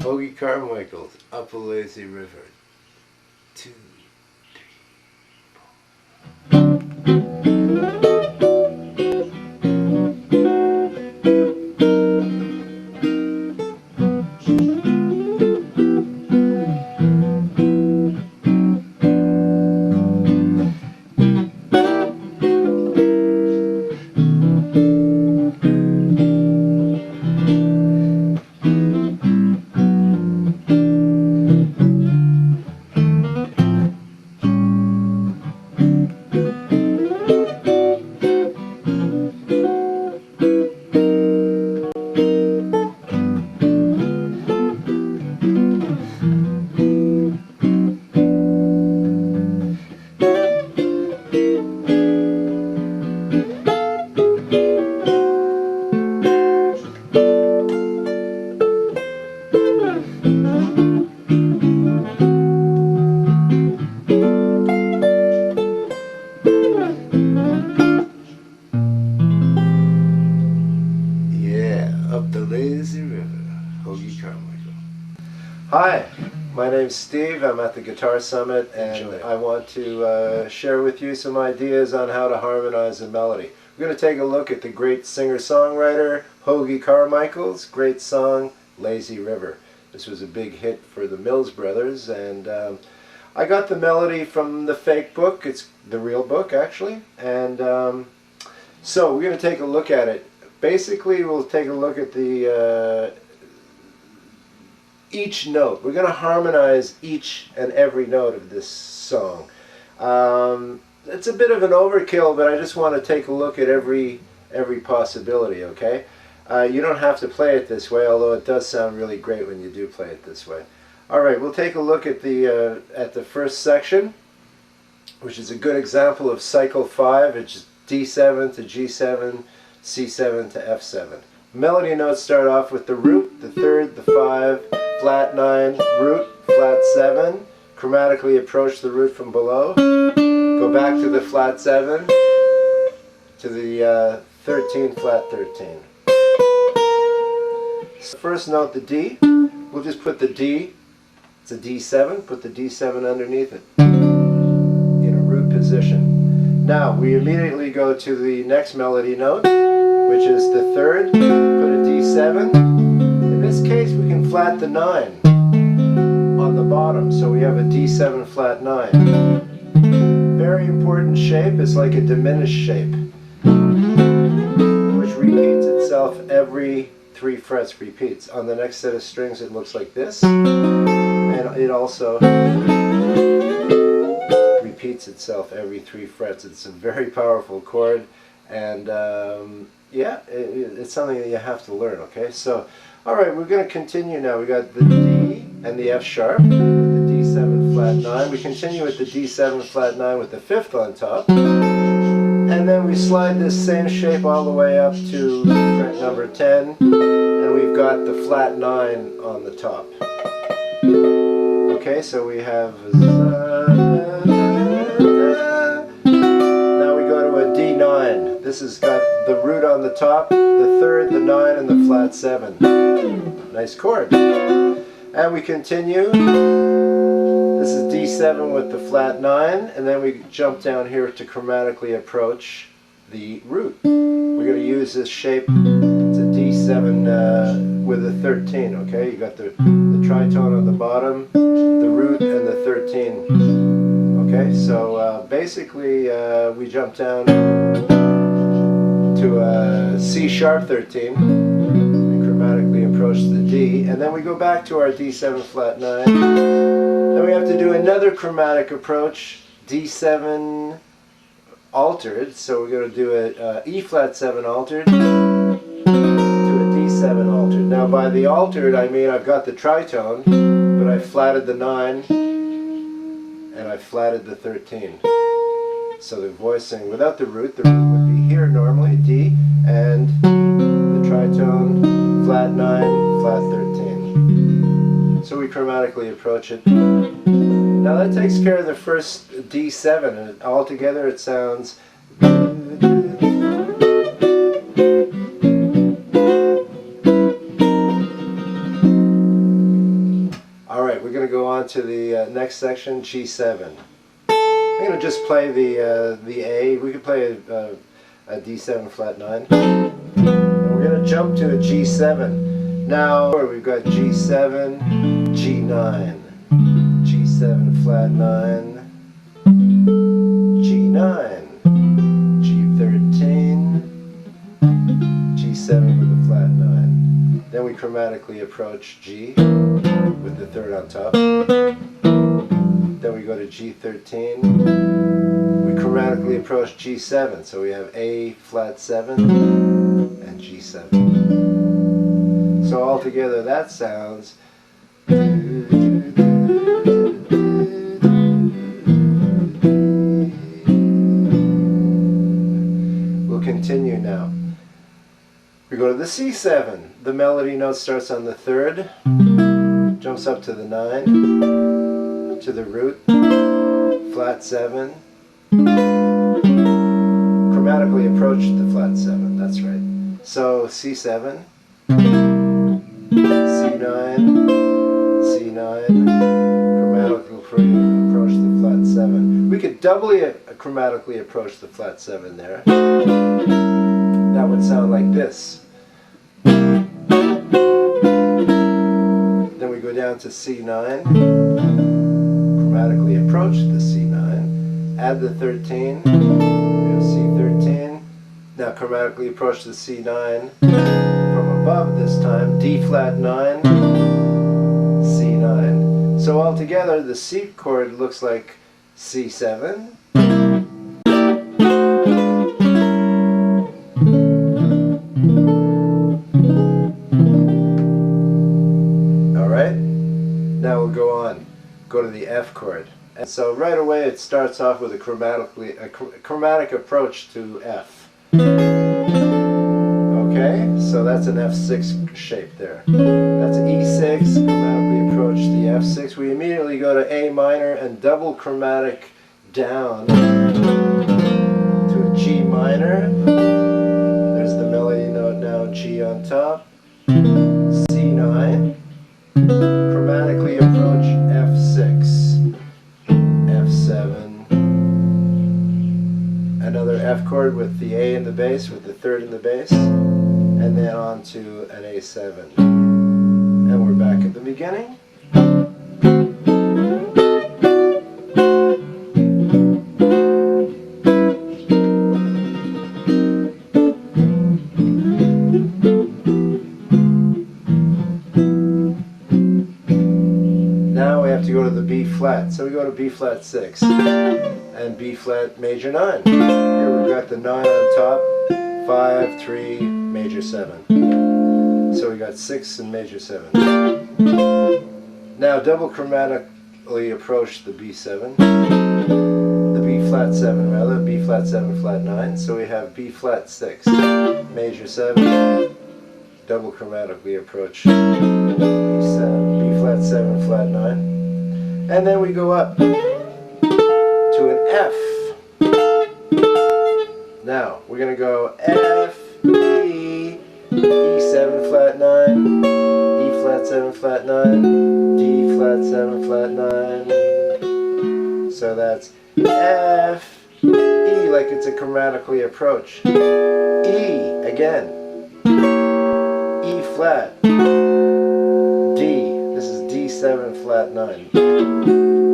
Hoagie Carmichael's Up a Lazy River. 2, 3, 4. Up the Lazy River, Hoagie Carmichael. Hi, my name's Steve. I'm at the Guitar Summit, and I want to share with you some ideas on how to harmonize a melody. We're going to take a look at the great singer-songwriter Hoagie Carmichael's great song, Lazy River. This was a big hit for the Mills Brothers, and I got the melody from the fake book. It's the real book, actually, and so we're going to take a look at it. Basically, we'll take a look at the each note. We're going to harmonize each and every note of this song. It's a bit of an overkill, but I just want to take a look at every possibility. Okay, you don't have to play it this way, although it does sound really great when you do play it this way. All right, we'll take a look at the first section, which is a good example of cycle 5. It's D7 to G7. C7 to F7. Melody notes start off with the root, the third, the 5, flat 9, root, flat 7. Chromatically approach the root from below. Go back to the flat 7 to the 13, flat 13. So first note, the D. We'll just put the D. It's a D7. Put the D7 underneath it in a root position. Now we immediately go to the next melody note, which is the third. Put a D7. In this case, we can flat the 9 on the bottom, so we have a D7 flat 9. Very important shape. It's like a diminished shape, which repeats itself every 3 frets. Repeats. On the next set of strings, it looks like this, and it also repeats itself every 3 frets. It's a very powerful chord, and yeah, it's something that you have to learn, okay? So, alright, we're going to continue now. We got the D and the F sharp, with the D7 flat 9. We continue with the D7 flat 9 with the 5th on top. And then we slide this same shape all the way up to fret number 10. And we've got the flat 9 on the top. Okay, so we have... D9. This has got the root on the top, the third, the 9, and the flat 7. Nice chord. And we continue. This is D7 with the flat 9, and then we jump down here to chromatically approach the root. We're going to use this shape. It's a D7 with a 13. Okay, you got the tritone on the bottom, the root, and the 13. Okay, so basically we jump down to a C sharp 13 and chromatically approach the D, and then we go back to our D7 flat 9. Then we have to do another chromatic approach, D7 altered, so we're going to do a E flat 7 altered to a D7 altered. Now by the altered I mean I've got the tritone, but I flatted the 9 and I flatted the 13. So the voicing without the root would be here normally, D, and the tritone, flat 9, flat 13. So we chromatically approach it. Now that takes care of the first D7, and altogether it sounds... All right, we're going to go on to the next section, G7. I'm going to just play the A. We could play a D7 flat 9. And we're going to jump to a G7. Now we've got G7, G9, G7 flat 9, G9, G13, G7 with a flat 9. Then we chromatically approach G with the third on top. Then we go to G13. We chromatically approach G7. So we have A flat 7 and G7. So altogether that sounds. We'll continue now. We go to the C7. The melody note starts on the third, jumps up to the 9, to the root, flat 7, chromatically approach the flat 7, that's right. So C7, C9, C9, chromatically approach the flat 7. We could doubly chromatically approach the flat 7 there. That would sound like this. Then we go down to C9, chromatically approach the C9, add the 13, we have C13, now chromatically approach the C9 from above this time, D flat 9, C9. So altogether the C chord looks like C7, now we'll go on, go to the F chord. And so right away it starts off with a chromatic approach to F. Okay, so that's an F6 shape there. That's E6, chromatically approach the F6. We immediately go to A minor and double chromatic down to a G minor. There's the melody note now, G on top. C9. Chromatically approach F6, F7, another F chord with the A in the bass, with the third in the bass, and then on to an A7. And we're back at the beginning. To go to the B flat. So we go to B flat 6 and B flat major 9. Here we've got the 9 on top, 5, 3, major 7. So we got 6 and major 7. Now double chromatically approach the B7, the B flat 7 rather, B flat 7 flat 9. So we have B flat 6, major 7, double chromatically approach B7, B flat 7 flat 9. And then we go up to an F. Now, we're going to go F, E, E7 flat 9, E flat 7 flat 9, D flat 7 flat 9. So that's F, E, like it's a chromatically approach. E, again. E flat. This is D7 flat 9.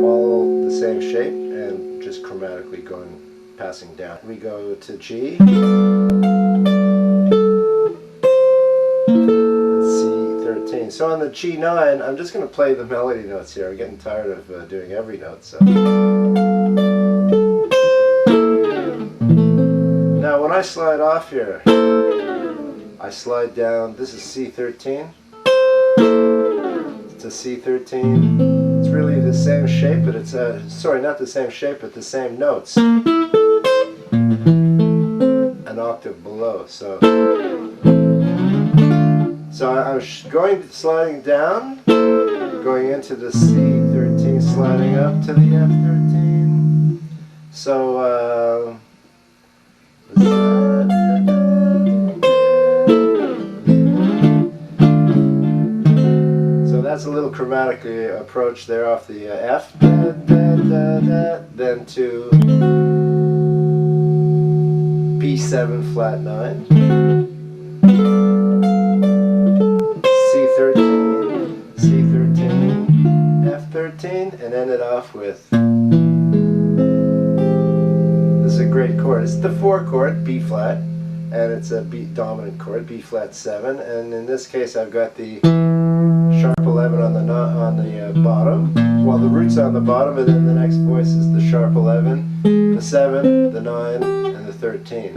All the same shape and just chromatically going, passing down. We go to G and C13. So on the G9, I'm just going to play the melody notes here. I'm getting tired of doing every note. So now when I slide off here, I slide down. This is C13. To C13. It's really the same shape, but it's sorry, not the same shape, but the same notes. An octave below. So I'm sliding down, going into the C13, sliding up to the F13. So that's a little chromatic approach there off the F, da, da, da, da, then to B7 flat 9, C13, C13, F13, and end it off with, this is a great chord. It's the 4 chord, B flat, and it's a B dominant chord, B flat 7, and in this case I've got the sharp 11 on the bottom, while the root's on the bottom, and then the next voice is the sharp 11, the 7, the 9, and the 13. You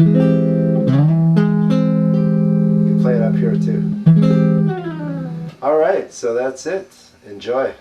can play it up here too. Alright, so that's it. Enjoy.